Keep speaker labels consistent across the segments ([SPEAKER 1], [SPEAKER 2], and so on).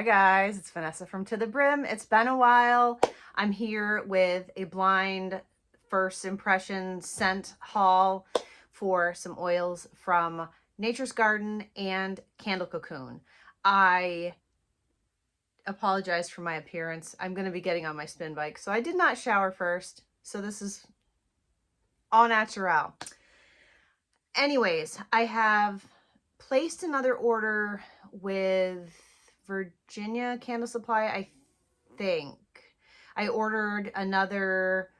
[SPEAKER 1] Hi guys, it's Vanessa from To The Brim. It's been a while. I'm here with a blind first impression scent haul for some oils from Nature's Garden and Candle Cocoon. I apologize for my appearance. I'm going to be getting on my spin bike, so I did not shower first. So this is all natural. Anyways, I have placed another order with Virginia Candle Supply, I think. I ordered another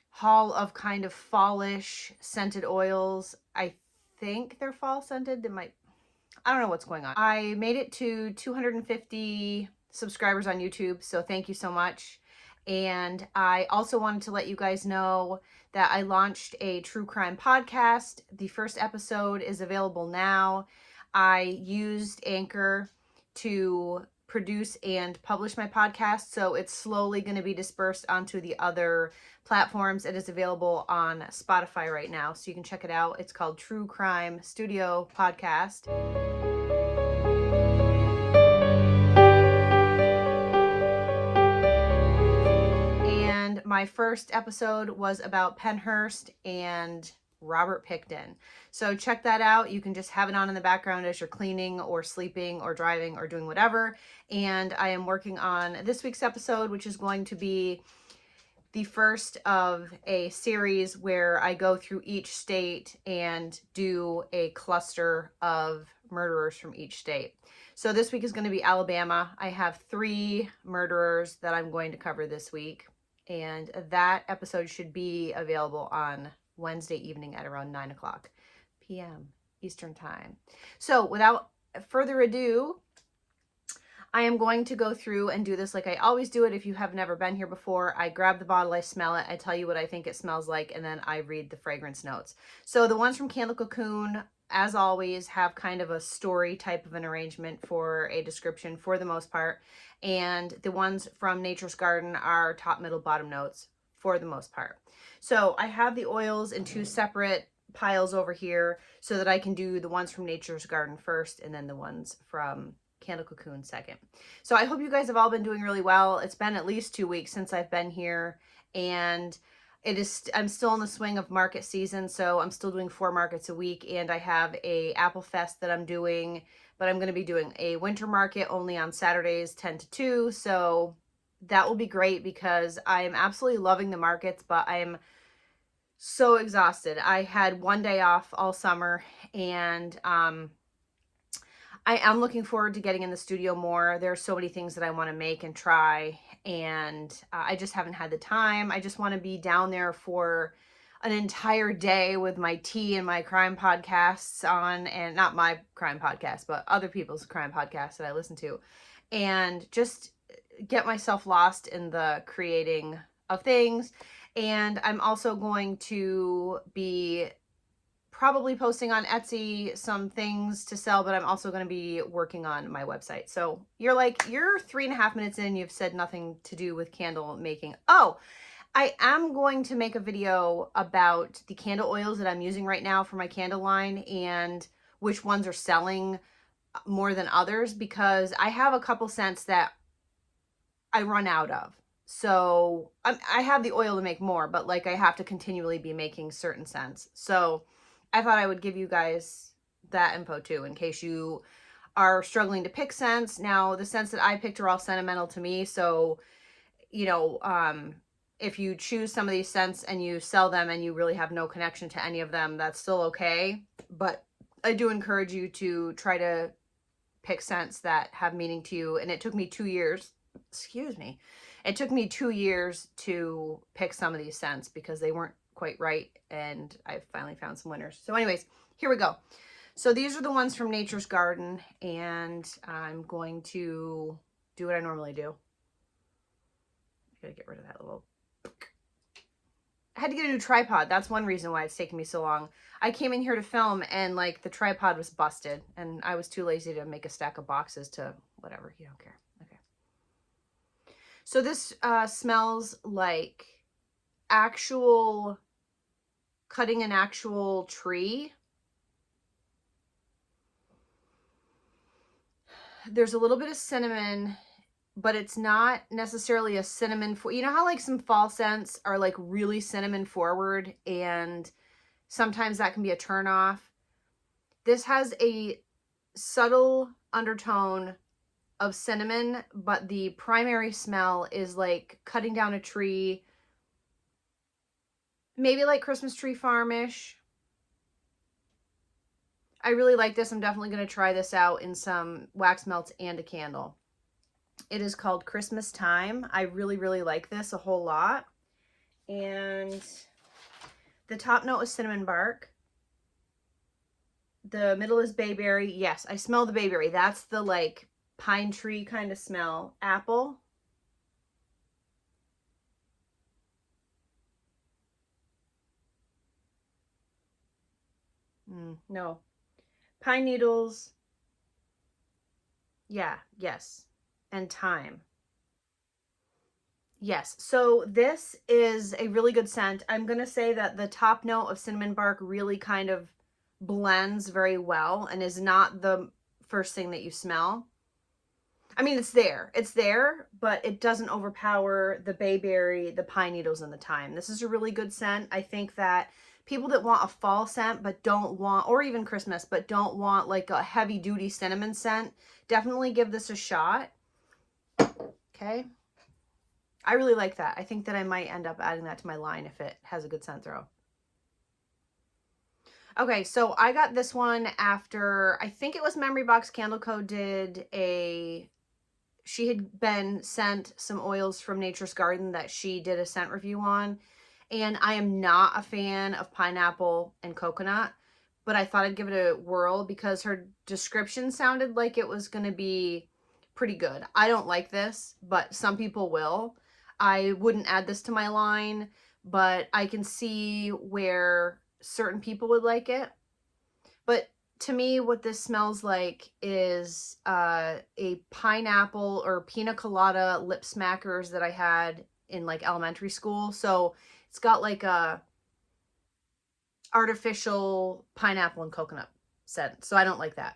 [SPEAKER 1] haul of kind of fallish scented oils. I think they're fall scented. I don't know what's going on. I made it to 250 subscribers on YouTube, so thank you so much. And I also wanted to let you guys know that I launched a true crime podcast. The first episode is available now. I used Anchor to produce and publish my podcast, so it's slowly going to be dispersed onto the other platforms. It is available on Spotify right now, so you can check it out. It's called True Crime Studio Podcast. And my first episode was about Pennhurst and Robert Pickton. So check that out. You can just have it on in the background as you're cleaning or sleeping or driving or doing whatever. And I am working on this week's episode, which is going to be the first of a series where I go through each state and do a cluster of murderers from each state. So this week is going to be Alabama. I have 3 murderers that I'm going to cover this week. And that episode should be available on Wednesday evening at around 9 o'clock p.m. Eastern Time. So without further ado, I am going to go through and do this like I always do it. If you have never been here before, I grab the bottle, I smell it, I tell you what I think it smells like, and then I read the fragrance notes. So the ones from Candle Cocoon, as always, have kind of a story type of an arrangement for a description for the most part. And the ones from Nature's Garden are top, middle, bottom notes for the most part. So I have the oils in 2 separate piles over here so that I can do the ones from Nature's Garden first and then the ones from Candle Cocoon second. So I hope you guys have all been doing really well. It's been at least 2 weeks since I've been here, and I'm still in the swing of market season, so I'm still doing 4 markets a week, and I have a Apple Fest that I'm doing, but I'm going to be doing a winter market only on Saturdays 10 to 2, so that will be great because I am absolutely loving the markets, but I am so exhausted. I had 1 day off all summer, and I am looking forward to getting in the studio more. There are so many things that I want to make and try, and I just haven't had the time. I just want to be down there for an entire day with my tea and my crime podcasts on, and not my crime podcast, but other people's crime podcasts that I listen to, and just get myself lost in the creating of things. And I'm also going to be probably posting on Etsy some things to sell, but I'm also going to be working on my website. So you're 3.5 minutes in, you've said nothing to do with candle making. Oh, I am going to make a video about the candle oils that I'm using right now for my candle line and which ones are selling more than others, because I have a couple scents that I run out of. So I have the oil to make more, but like I have to continually be making certain scents. So I thought I would give you guys that info too, in case you are struggling to pick scents. Now, the scents that I picked are all sentimental to me. So, you know, if you choose some of these scents and you sell them and you really have no connection to any of them, that's still okay. But I do encourage you to try to pick scents that have meaning to you. And it took me 2 years. Excuse me. It took me 2 years to pick some of these scents because they weren't quite right, and I finally found some winners. So anyways, here we go. So these are the ones from Nature's Garden, and I'm going to do what I normally do. I gotta get rid of that little... I had to get a new tripod. That's one reason why it's taking me so long. I came in here to film and like the tripod was busted, and I was too lazy to make a stack of boxes to whatever. You don't care. Okay. So this smells like actual cutting an actual tree. there's a little bit of cinnamon, but it's not necessarily a cinnamon. You know how like some fall scents are like really cinnamon forward, and sometimes that can be a turn off. This has a subtle undertone of cinnamon, but the primary smell is like cutting down a tree, maybe like Christmas tree farmish. I really like this. I'm definitely going to try this out in some wax melts and a candle. It is called Christmas Time. I really, really like this a whole lot. And the top note is cinnamon bark. The middle is bayberry. Yes, I smell the bayberry. That's the like pine tree kind of smell. Apple. No. Pine needles. Yeah, yes. And thyme. Yes, so this is a really good scent. I'm going to say that the top note of cinnamon bark really kind of blends very well and is not the first thing that you smell. I mean, it's there, but it doesn't overpower the bayberry, the pine needles, and the thyme. This is a really good scent. I think that people that want a fall scent but don't want, or even Christmas, but don't want like a heavy duty cinnamon scent, definitely give this a shot. Okay. I really like that. I think that I might end up adding that to my line if it has a good scent throw. Okay, so I got this one after, I think it was Memory Box Candle Co. did a, she had been sent some oils from Nature's Garden that she did a scent review on. And I am not a fan of pineapple and coconut, but I thought I'd give it a whirl because her description sounded like it was going to be pretty good. I don't like this, but some people will. I wouldn't add this to my line, but I can see where certain people would like it. But to me, what this smells like is a pineapple or pina colada lip smackers that I had in like elementary school. So it's got like a artificial pineapple and coconut scent. So I don't like that.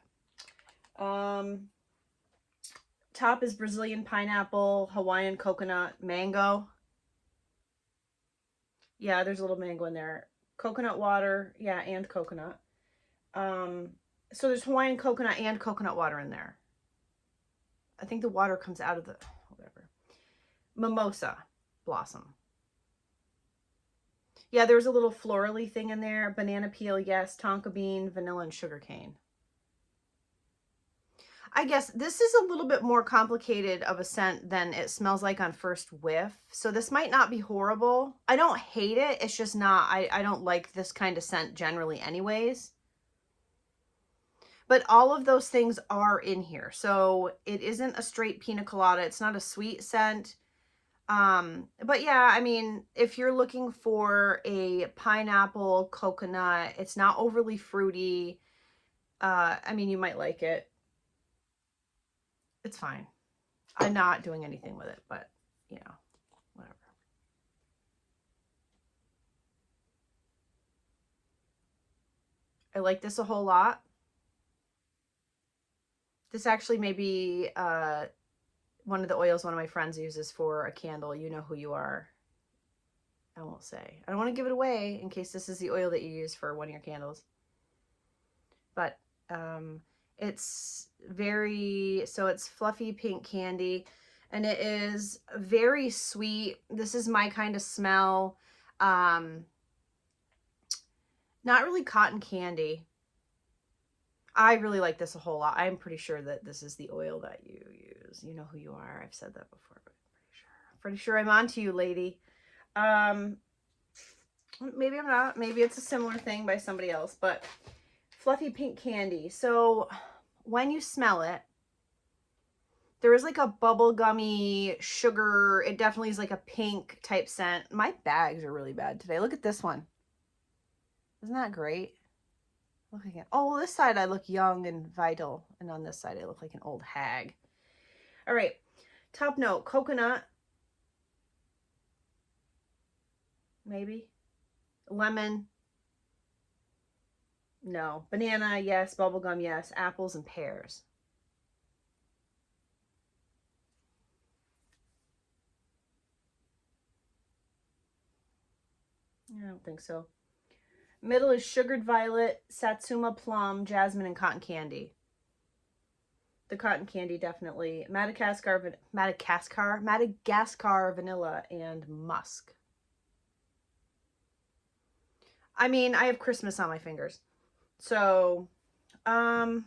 [SPEAKER 1] Top is Brazilian pineapple, Hawaiian coconut, mango. Yeah, there's a little mango in there. Coconut water, yeah, and coconut. So there's Hawaiian coconut and coconut water in there. I think the water comes out of the, whatever. Mimosa blossom. Yeah, there's a little florally thing in there. Banana peel, yes. Tonka bean, vanilla, and sugarcane. I guess this is a little bit more complicated of a scent than it smells like on first whiff. So this might not be horrible. I don't hate it. It's just not, I don't like this kind of scent generally anyways. But all of those things are in here. So it isn't a straight pina colada. It's not a sweet scent. But yeah, I mean, if you're looking for a pineapple coconut, it's not overly fruity. I mean, you might like it. It's fine. I'm not doing anything with it, but you know, whatever. I like this a whole lot. This actually may be one of the oils one of my friends uses for a candle. You know who you are. I won't say. I don't want to give it away in case this is the oil that you use for one of your candles. But it's very, so it's fluffy pink candy and it is very sweet. This is my kind of smell. Not really cotton candy. I really like this a whole lot. I'm pretty sure that this is the oil that you use. You know who you are. I've said that before, but I'm pretty sure I'm onto you, lady. Maybe I'm not. Maybe it's a similar thing by somebody else, but fluffy pink candy. So when you smell it, there is like a bubblegummy sugar. It definitely is like a pink type scent. My bags are really bad today. Look at this one. Isn't that great? Look again. Oh, this side I look young and vital, and on this side I look like an old hag. All right, top note, coconut, maybe, lemon, no, banana, yes, bubblegum, yes, apples and pears. I don't think so. Middle is sugared violet, satsuma plum, jasmine, and cotton candy. The cotton candy definitely. Madagascar vanilla, and musk. I mean, I have Christmas on my fingers. So, like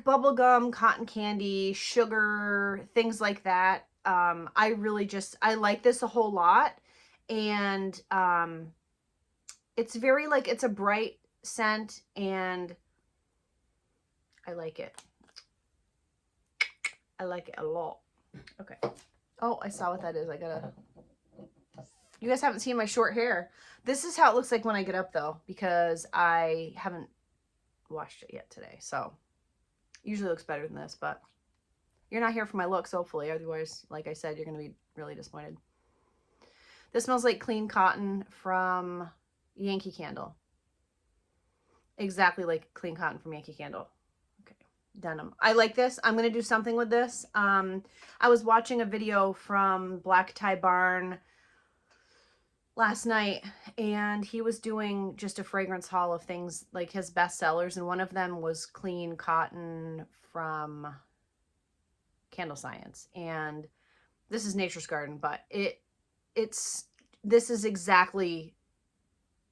[SPEAKER 1] bubblegum, cotton candy, sugar, things like that. I really just, I like this a whole lot. And it's very like, it's a bright scent and I like it. I like it a lot. Okay. Oh, I saw what that is. I gotta, you guys haven't seen my short hair. This is how it looks like when I get up though, because I haven't washed it yet today. So usually looks better than this, but you're not here for my looks, hopefully. Otherwise, like I said, you're going to be really disappointed. This smells like clean cotton from Yankee Candle. Exactly like clean cotton from Yankee Candle. Okay, denim. I like this. I'm going to do something with this. I was watching a video from Black Tie Barn last night, and he was doing just a fragrance haul of things like his best sellers, and one of them was clean cotton from Candle Science. And this is Nature's Garden, but this is exactly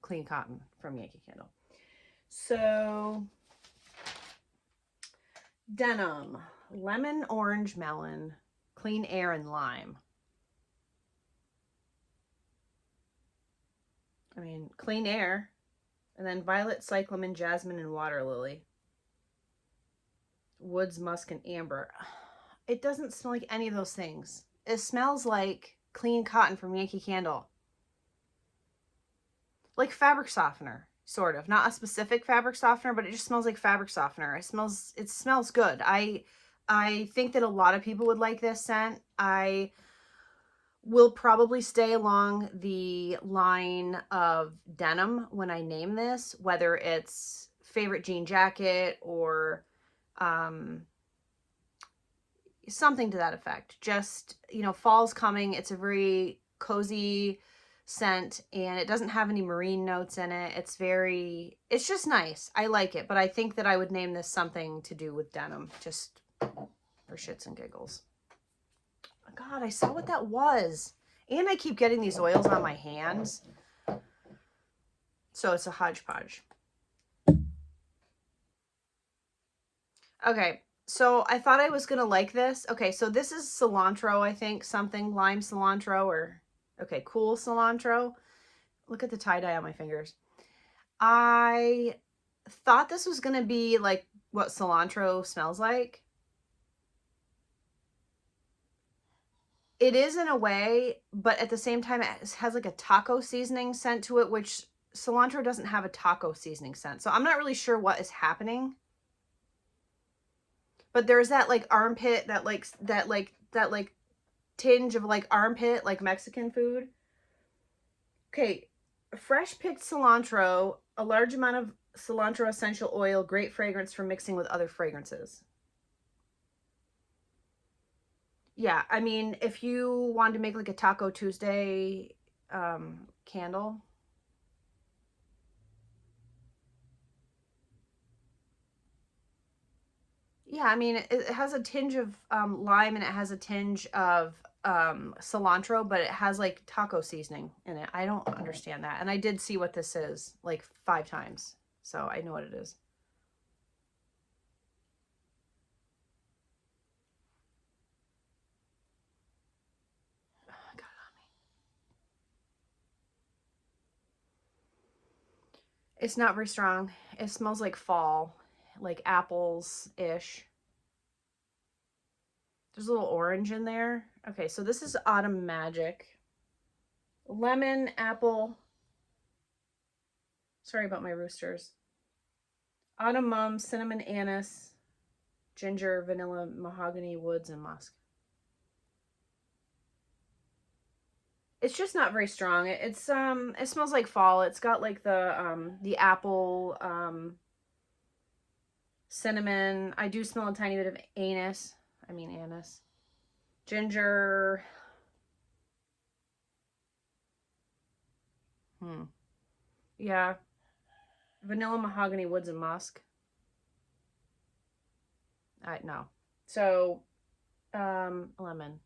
[SPEAKER 1] clean cotton from Yankee Candle. So denim, lemon, orange, melon, clean air, and lime. I mean, clean air, and then violet, cyclamen, jasmine, and water lily. Woods, musk, and amber. It doesn't smell like any of those things. It smells like clean cotton from Yankee Candle. Like fabric softener, sort of. Not a specific fabric softener, but it just smells like fabric softener. It smells good. I think that a lot of people would like this scent. I will probably stay along the line of denim when I name this, whether it's favorite jean jacket or something to that effect. Just, you know, fall's coming. It's a very cozy scent and it doesn't have any marine notes in it. It's just nice. I like it, but I think that I would name this something to do with denim, just for shits and giggles. God, I saw what that was. And I keep getting these oils on my hands. So it's a hodgepodge. Okay, so I thought I was going to like this. Okay, so this is cilantro, I think. Something, lime cilantro or... Okay, cool cilantro. Look at the tie-dye on my fingers. I thought this was going to be like what cilantro smells like. It is in a way, but at the same time, it has like a taco seasoning scent to it, which cilantro doesn't have a taco seasoning scent. So I'm not really sure what is happening. But there's that like armpit, that tinge of like armpit, like Mexican food. Okay, fresh picked cilantro, a large amount of cilantro essential oil, great fragrance for mixing with other fragrances. Yeah, I mean, if you wanted to make like a Taco Tuesday candle. Yeah, I mean, it has a tinge of lime and it has a tinge of cilantro, but it has like taco seasoning in it. I don't understand that. And I did see what this is like 5 times. So I know what it is. It's not very strong. It smells like fall, like apples-ish. There's a little orange in there. Okay, so this is Autumn Magic. Lemon, apple. Sorry about my roosters. Autumn Mum, cinnamon, anise, ginger, vanilla, mahogany, woods, and musk. It's just not very strong. It smells like fall. It's got like the apple, cinnamon. I do smell a tiny bit of anise. Ginger. Yeah. Vanilla, mahogany, woods, and musk. No. So, lemon.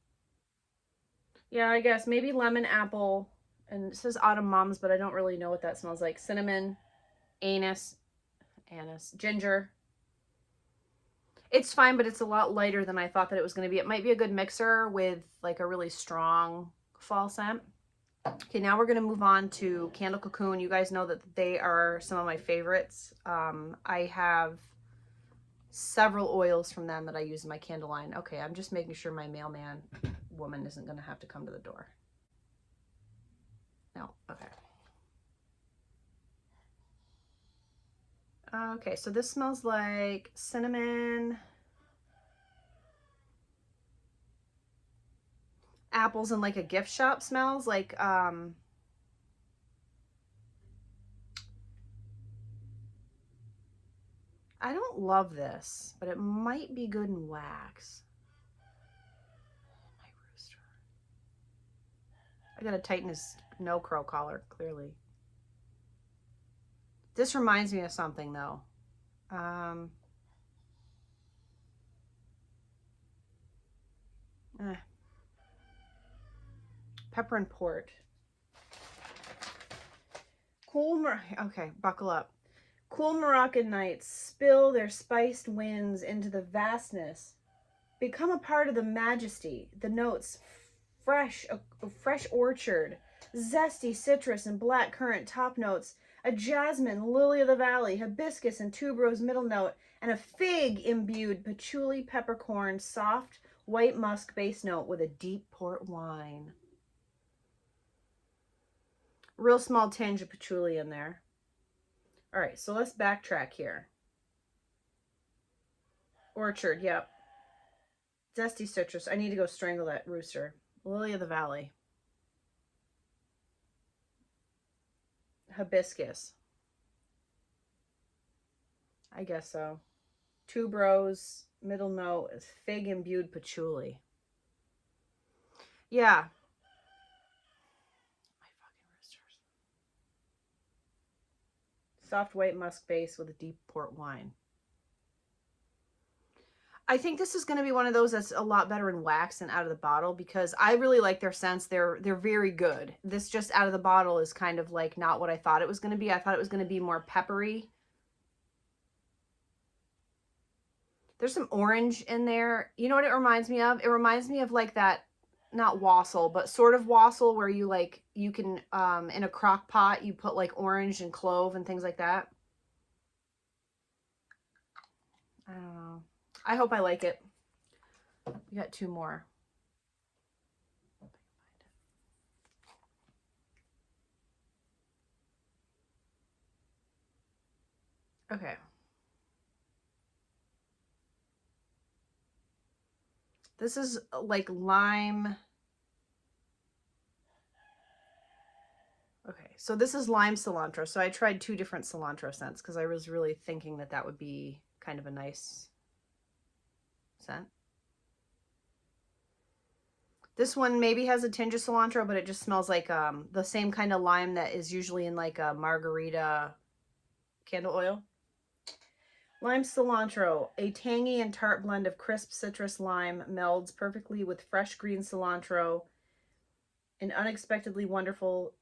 [SPEAKER 1] Yeah, I guess maybe lemon, apple, and it says autumn mums, but I don't really know what that smells like. Cinnamon, anise, ginger. It's fine, but it's a lot lighter than I thought that it was going to be. It might be a good mixer with like a really strong fall scent. Okay, now we're going to move on to Candle Cocoon. You guys know that they are some of my favorites. I have several oils from them that I use in my candle line. Okay, I'm just making sure my mailman woman isn't going to have to come to the door. No, okay. Okay, so this smells like cinnamon, apples, and like a gift shop smells. Like, I don't love this, but it might be good in wax. My rooster. I gotta tighten his no crow collar, clearly. This reminds me of something, though. Eh. Pepper and port. Okay, buckle up. Cool Moroccan nights spill their spiced winds into the vastness. Become a part of the majesty. The notes, a fresh orchard, zesty citrus and black currant top notes, a jasmine, lily of the valley, hibiscus and tuberose middle note, and a fig-imbued patchouli peppercorn soft white musk base note with a deep port wine. Real small tinge of patchouli in there. All right, so let's backtrack here. Orchard, yep. Zesty citrus. I need to go strangle that rooster. Lily of the valley. Hibiscus. I guess so. Tuberose, middle note is fig imbued patchouli. Yeah. My fucking roosters. Soft white musk base with a deep port wine. I think this is going to be one of those that's a lot better in wax than out of the bottle because I really like their scents. They're very good. This just out of the bottle is kind of like not what I thought it was going to be. I thought it was going to be more peppery. There's some orange in there. You know what it reminds me of? It reminds me of like that, not wassail, but sort of wassail where you like, you can, in a crock pot, you put like orange and clove and things like that. I don't know. I hope I like it. We got two more. Okay. This is like lime. Okay, so this is lime cilantro. So I tried two different cilantro scents because I was really thinking that that would be kind of a nice scent. This one maybe has a tinge of cilantro, but it just smells like the same kind of lime that is usually in like a margarita candle oil. Lime cilantro, a tangy and tart blend of crisp citrus lime melds perfectly with fresh green cilantro. An unexpectedly wonderful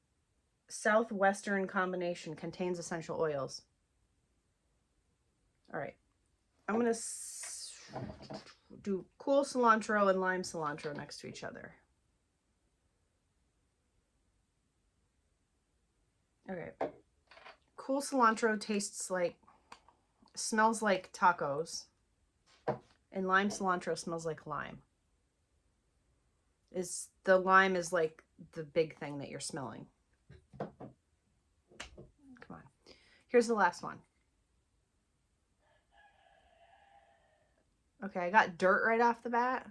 [SPEAKER 1] southwestern combination, contains essential oils. All right, I'm gonna do cool cilantro and lime cilantro next to each other. Okay, cool cilantro tastes like, smells like tacos, and lime cilantro smells like lime. The lime is like the big thing that you're smelling. Come on. Here's the last one. Okay, I got dirt right off the bat.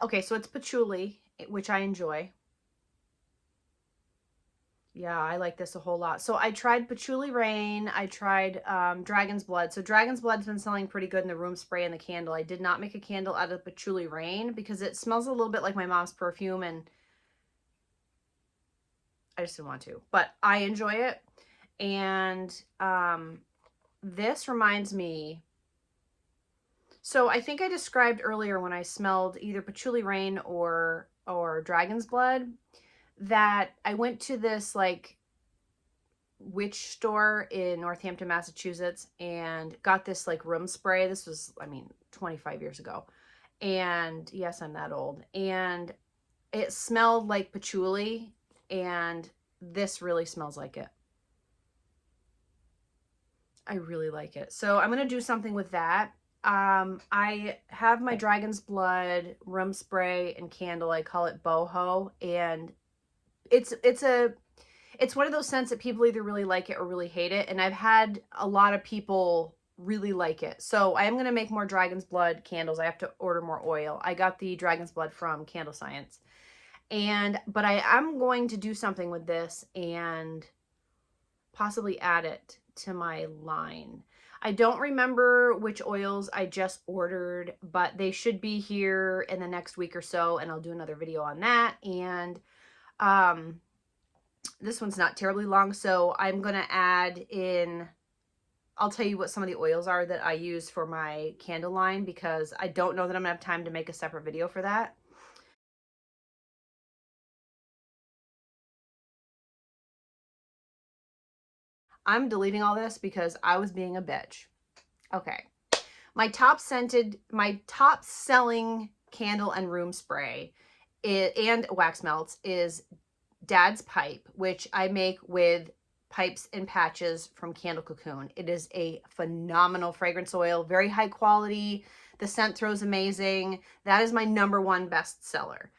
[SPEAKER 1] Okay, so it's patchouli, which I enjoy. Yeah, I like this a whole lot. So I tried Patchouli Rain. I tried Dragon's Blood. So Dragon's Blood's been selling pretty good in the room spray and the candle. I did not make a candle out of Patchouli Rain because it smells a little bit like my mom's perfume, and I just didn't want to, but I enjoy it. And this reminds me, so I think I described earlier when I smelled either patchouli rain or dragon's blood, that I went to this like witch store in Northampton, Massachusetts, and got this like room spray. This was, I mean, 25 years ago. And yes, I'm that old. And it smelled like patchouli, and this really smells like it. I really like it. So I'm going to do something with that. I have my dragon's blood room spray and candle. I call it boho, and it's one of those scents that people either really like it or really hate it. And I've had a lot of people really like it. So I am going to make more dragon's blood candles. I have to order more oil. I got the dragon's blood from Candle Science. But I am going to do something with this and possibly add it to my line. I don't remember which oils I just ordered, but they should be here in the next week or so, and I'll do another video on that. And this one's not terribly long, so I'm going to add in, I'll tell you what some of the oils are that I use for my candle line, because I don't know that I'm going to have time to make a separate video for that. I'm deleting all this because I was being a bitch. Okay. My top selling candle and room spray and wax melts is Dad's Pipe, which I make with pipes and patches from Candle Cocoon. It is a phenomenal fragrance oil, very high quality. The scent throws amazing. That is my #1 best seller.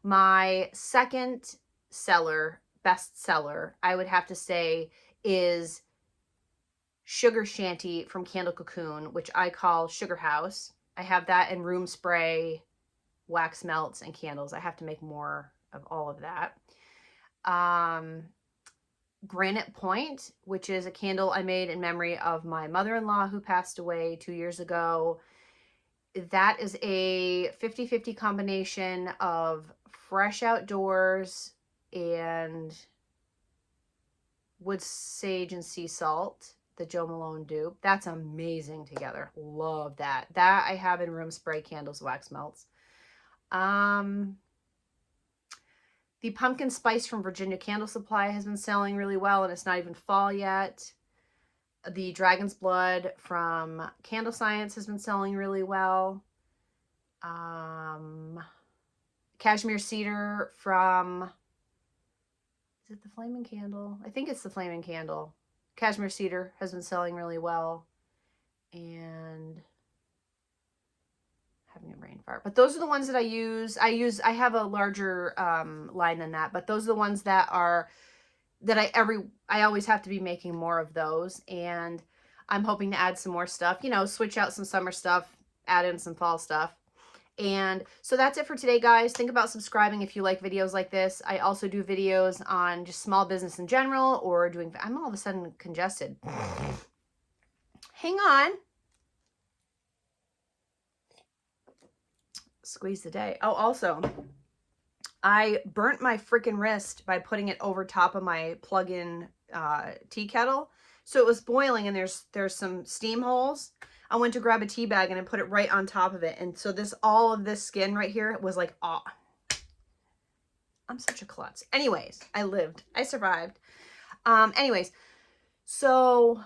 [SPEAKER 1] My second best seller, I would have to say, is Sugar Shanty from Candle Cocoon, which I call Sugar House. I have that in room spray, wax melts, and candles. I have to make more of all of that. Granite Point, which is a candle I made in memory of my mother-in-law who passed away 2 years ago. That is a 50-50 combination of Fresh Outdoors and wood sage and sea salt, the Joe Malone dupe. That's amazing together. Love that. That I have in room spray, candles, wax melts. The pumpkin spice from Virginia Candle Supply has been selling really well, and it's not even fall yet. The dragon's blood from Candle Science has been selling really well. Cashmere cedar from, is it the Flaming Candle? I think it's the Flaming Candle. Cashmere cedar has been selling really well. And having a brain fart. But those are the ones that I use. I have a larger line than that, but those are the ones that are, that I always have to be making more of those. And I'm hoping to add some more stuff, you know, switch out some summer stuff, add in some fall stuff. And so that's it for today, guys. Think about subscribing if you like videos like this. I also do videos on just small business in general, or doing, I'm all of a sudden congested. Hang on. Squeeze the day. Oh, also, I burnt my freaking wrist by putting it over top of my plug-in tea kettle. So it was boiling, and there's some steam holes. I went to grab a tea bag and I put it right on top of it. And so all of this skin right here was like, oh, I'm such a klutz. Anyways, I lived. I survived. Anyways, so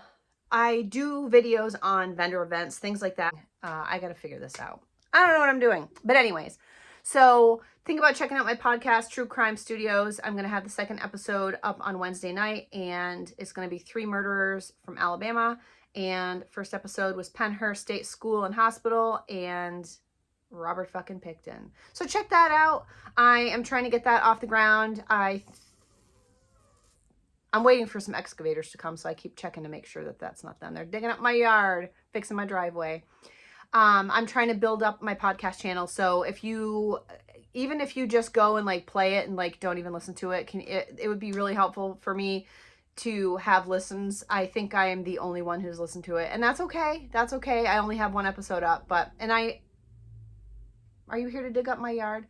[SPEAKER 1] I do videos on vendor events, things like that. I got to figure this out. I don't know what I'm doing. But anyways, so think about checking out my podcast, True Crime Studios. I'm going to have the second episode up on Wednesday night, and it's going to be 3 murderers from Alabama. And first episode was Pennhurst State School and Hospital and Robert fucking Pickton. So check that out. I am trying to get that off the ground. I'm waiting for some excavators to come, so I keep checking to make sure that that's not them. They're digging up my yard, fixing my driveway. I'm trying to build up my podcast channel. So even if you just go and like play it and like don't even listen to it, it would be really helpful for me to have listens. I think I am the only one who's listened to it, and that's okay. That's okay. I only have 1 episode up, are you here to dig up my yard?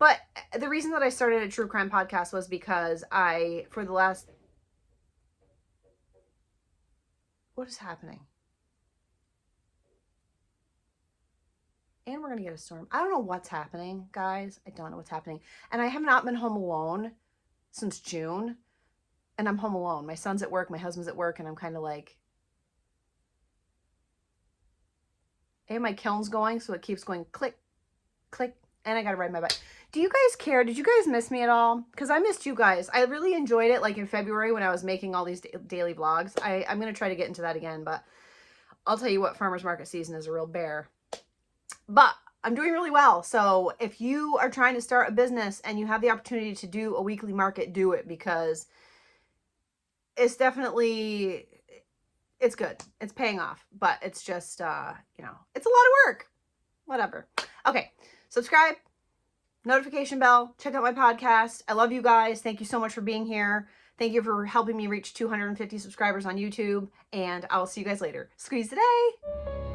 [SPEAKER 1] But the reason that I started a true crime podcast was because what is happening? And we're going to get a storm. I don't know what's happening, guys. I don't know what's happening. And I have not been home alone since June. And I'm home alone. My son's at work, my husband's at work, and I'm kind of like, and my kiln's going, so it keeps going click, click, and I gotta ride my bike. Do you guys care? Did you guys miss me at all? Because I missed you guys. I really enjoyed it, like in February when I was making all these daily vlogs. I'm gonna try to get into that again, but I'll tell you what, farmer's market season is a real bear. But I'm doing really well. So if you are trying to start a business and you have the opportunity to do a weekly market, do it, because it's definitely, it's good. It's paying off, but it's just, you know, it's a lot of work. Whatever. Okay. Subscribe, notification bell, check out my podcast. I love you guys. Thank you so much for being here. Thank you for helping me reach 250 subscribers on YouTube, and I will see you guys later. Squeeze today.